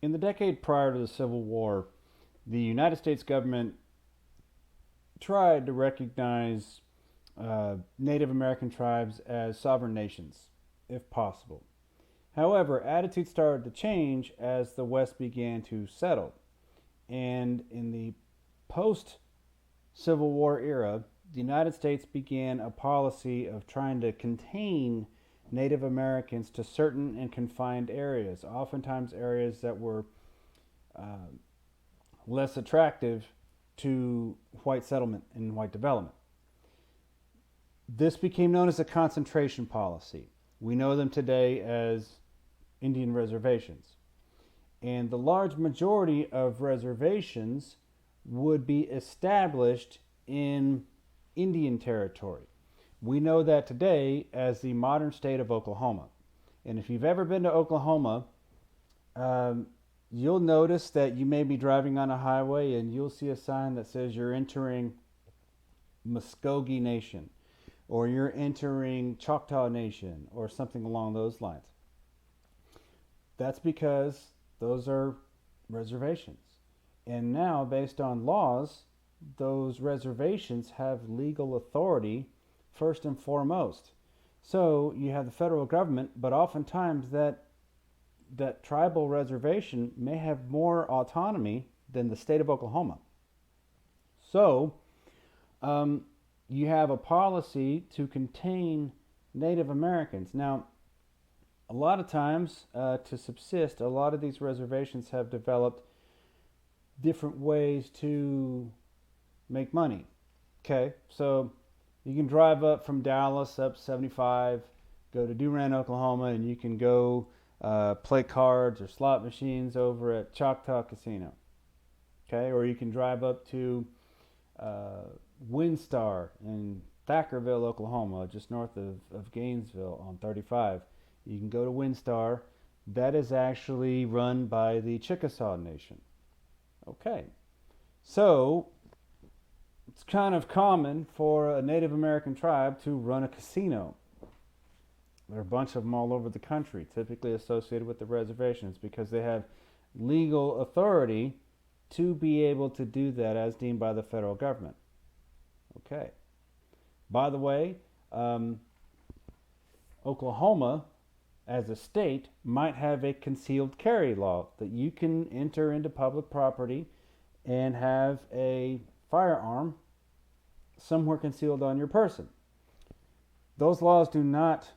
In the decade prior to the Civil War, the United States government tried to recognize Native American tribes as sovereign nations, if possible. However, attitudes started to change as the West began to settle. And in the post Civil War era, the United States began a policy of trying to contain Native Americans to certain and confined areas, oftentimes areas that were uh, less attractive to white settlement and white development. This became known as a concentration policy. We know them today as Indian reservations. And the large majority of reservations would be established in Indian territory. We know that today as the modern state of Oklahoma. And if you've ever been to Oklahoma, you'll notice that you may be driving on a highway and you'll see a sign that says you're entering Muskogee Nation or you're entering Choctaw Nation or something along those lines. That's because those are reservations. And now, based on laws, those reservations have legal authority first and foremost. So you have the federal government, but oftentimes that tribal reservation may have more autonomy than the state of Oklahoma. So you have a policy to contain Native Americans. Now, a lot of times, to subsist, a lot of these reservations have developed different ways to make money. Okay, so you can drive up from Dallas up 75, go to Durant, Oklahoma, and you can go play cards or slot machines over at Choctaw Casino. Okay, or you can drive up to Windstar in Thackerville, Oklahoma, just north of Gainesville on 35. You can go to Windstar. That is actually run by the Chickasaw Nation. Okay, so it's kind of common for a Native American tribe to run a casino. There are a bunch of them all over the country, typically associated with the reservations, because they have legal authority to be able to do that as deemed by the federal government. Okay. By the way, Oklahoma, as a state, might have a concealed carry law that you can enter into public property and have a firearm somewhere concealed on your person. Those laws do not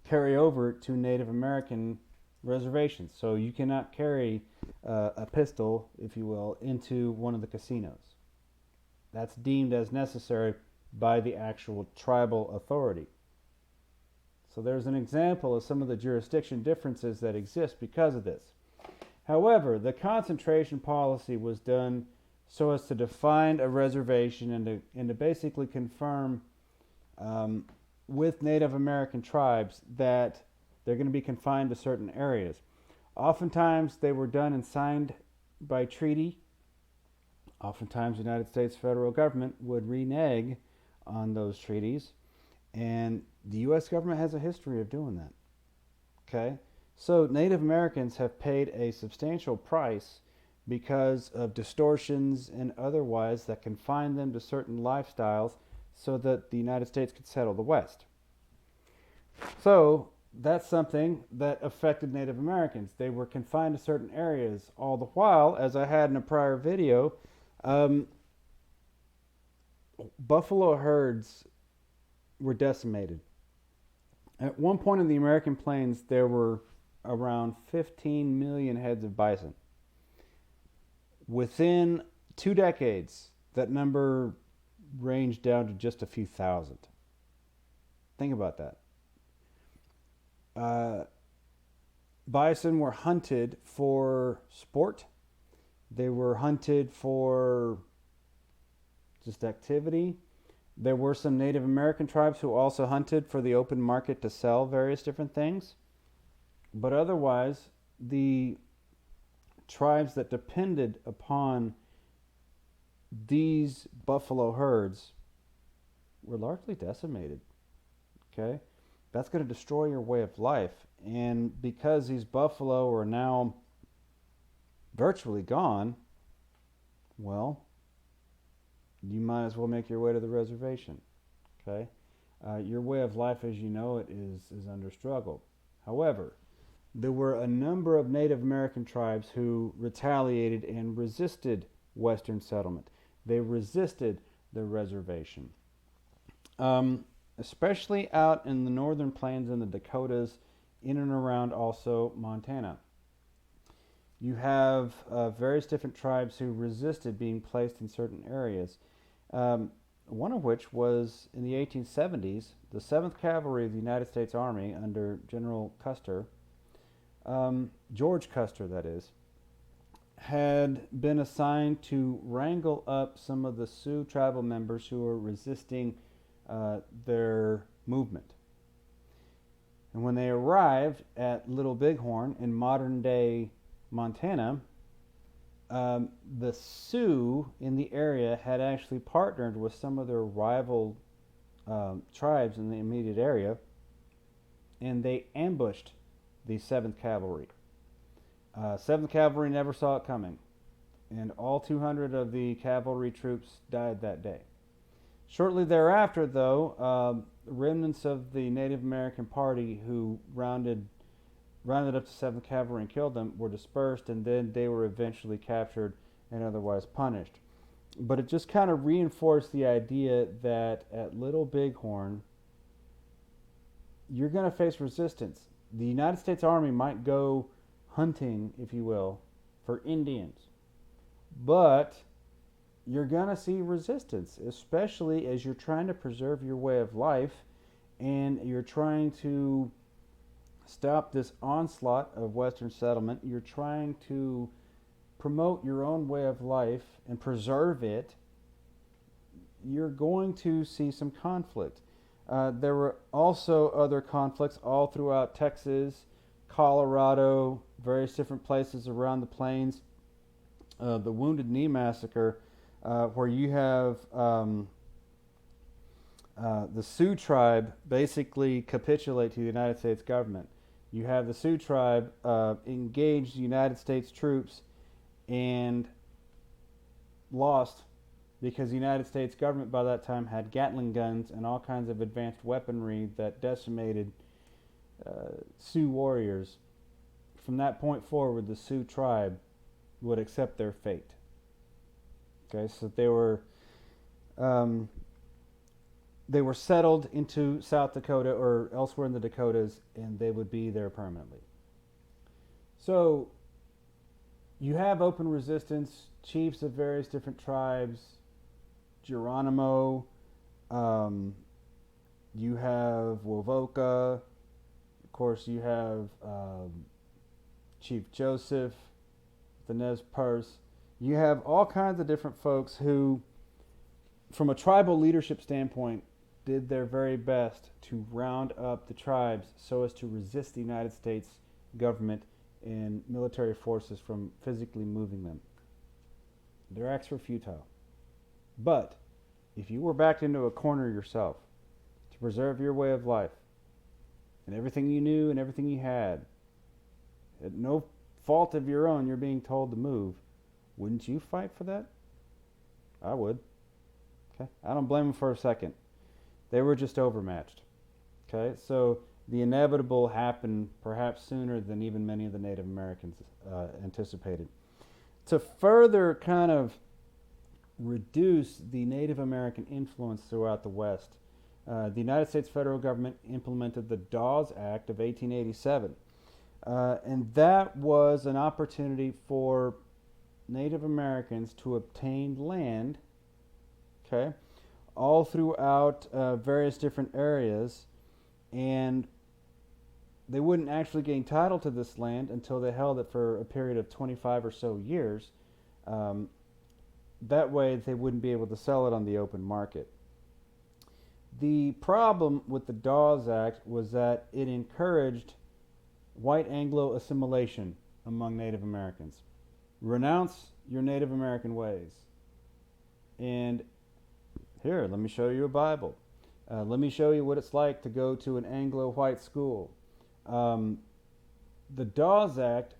carry over to Native American reservations, so you cannot carry a pistol, if you will, into one of the casinos. That's deemed as necessary by the actual tribal authority. So there's an example of some of the jurisdiction differences that exist because of this. However, the concentration policy was done so as to define a reservation and to basically confirm with Native American tribes that they're going to be confined to certain areas. Oftentimes they were done and signed by treaty. Oftentimes the United States federal government would renege on those treaties, and the U.S. government has a history of doing that. Okay? So Native Americans have paid a substantial price because of distortions and otherwise that confine them to certain lifestyles so that the United States could settle the West. So that's something that affected Native Americans. They were confined to certain areas. All the while, as I had in a prior video, buffalo herds were decimated. At one point in the American plains, there were around 15 million heads of bison. Within 2 decades, that number ranged down to just a few thousand. Think about that. Bison were hunted for sport. They were hunted for just activity. There were some Native American tribes who also hunted for the open market to sell various different things. But otherwise, the tribes that depended upon these buffalo herds were largely decimated. Okay? That's going to destroy your way of life. And because these buffalo are now virtually gone, well, you might as well make your way to the reservation. Okay, your way of life as you know it is under struggle. However, there were a number of Native American tribes who retaliated and resisted Western settlement. They resisted the reservation, especially out in the northern plains in the Dakotas, in and around also Montana. You have various different tribes who resisted being placed in certain areas. One of which was in the 1870s, the 7th Cavalry of the United States Army under General Custer, George Custer, that is, had been assigned to wrangle up some of the Sioux tribal members who were resisting their movement. And when they arrived at Little Bighorn in modern day Montana, the Sioux in the area had actually partnered with some of their rival tribes in the immediate area, and they ambushed the 7th Cavalry. 7th Cavalry never saw it coming, and all 200 of the cavalry troops died that day. Shortly thereafter, though, remnants of the Native American Party who rounded up the 7th Cavalry and killed them were dispersed, and then they were eventually captured and otherwise punished. But it just kind of reinforced the idea that at Little Bighorn, you're going to face resistance. The United States Army might go hunting, if you will, for Indians, but you're going to see resistance, especially as you're trying to preserve your way of life and you're trying to stop this onslaught of Western settlement. You're trying to promote your own way of life and preserve it. You're going to see some conflict. There were also other conflicts all throughout Texas, Colorado, various different places around the plains. The Wounded Knee Massacre, where you have the Sioux tribe basically capitulate to the United States government. You have the Sioux tribe engage the United States troops and lost because the United States government by that time had Gatling guns and all kinds of advanced weaponry that decimated Sioux warriors. From that point forward, the Sioux tribe would accept their fate. Okay, so they were settled into South Dakota or elsewhere in the Dakotas, and they would be there permanently. So you have open resistance, chiefs of various different tribes, Geronimo, you have Wovoka, of course you have Chief Joseph, the Nez Perce. You have all kinds of different folks who, from a tribal leadership standpoint, did their very best to round up the tribes so as to resist the United States government and military forces from physically moving them. Their acts were futile. But if you were backed into a corner yourself to preserve your way of life and everything you knew and everything you had, at no fault of your own, you're being told to move, wouldn't you fight for that? I would. Okay, I don't blame them for a second. They were just overmatched. Okay, so the inevitable happened perhaps sooner than even many of the Native Americans anticipated. To further kind of reduce the Native American influence throughout the West, the United States federal government implemented the Dawes Act of 1887. And that was an opportunity for Native Americans to obtain land, okay, all throughout various different areas, and they wouldn't actually gain title to this land until they held it for a period of 25 or so years. That way they wouldn't be able to sell it on the open market. The problem with the Dawes Act was that it encouraged white Anglo assimilation among Native Americans. Renounce your Native American ways. And here, let me show you a Bible. Let me show you what it's like to go to an Anglo-white school. The Dawes Act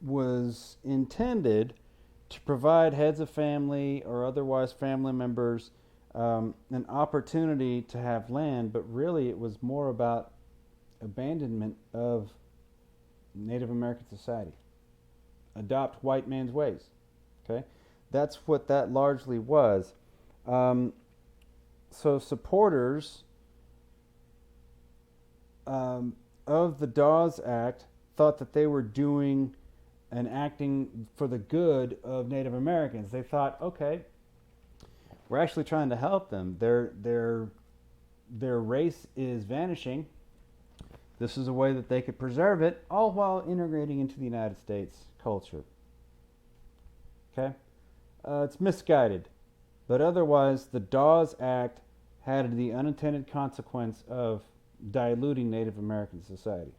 was intended to provide heads of family or otherwise family members an opportunity to have land, but really it was more about abandonment of Native American society. Adopt white man's ways. Okay, that's what that largely was. Um, so supporters of the Dawes Act thought that they were doing and acting for the good of Native Americans. They thought, okay, we're actually trying to help them. Their race is vanishing. This is a way that they could preserve it, all while integrating into the United States culture. Okay, it's misguided, but otherwise, the Dawes Act had the unintended consequence of diluting Native American society.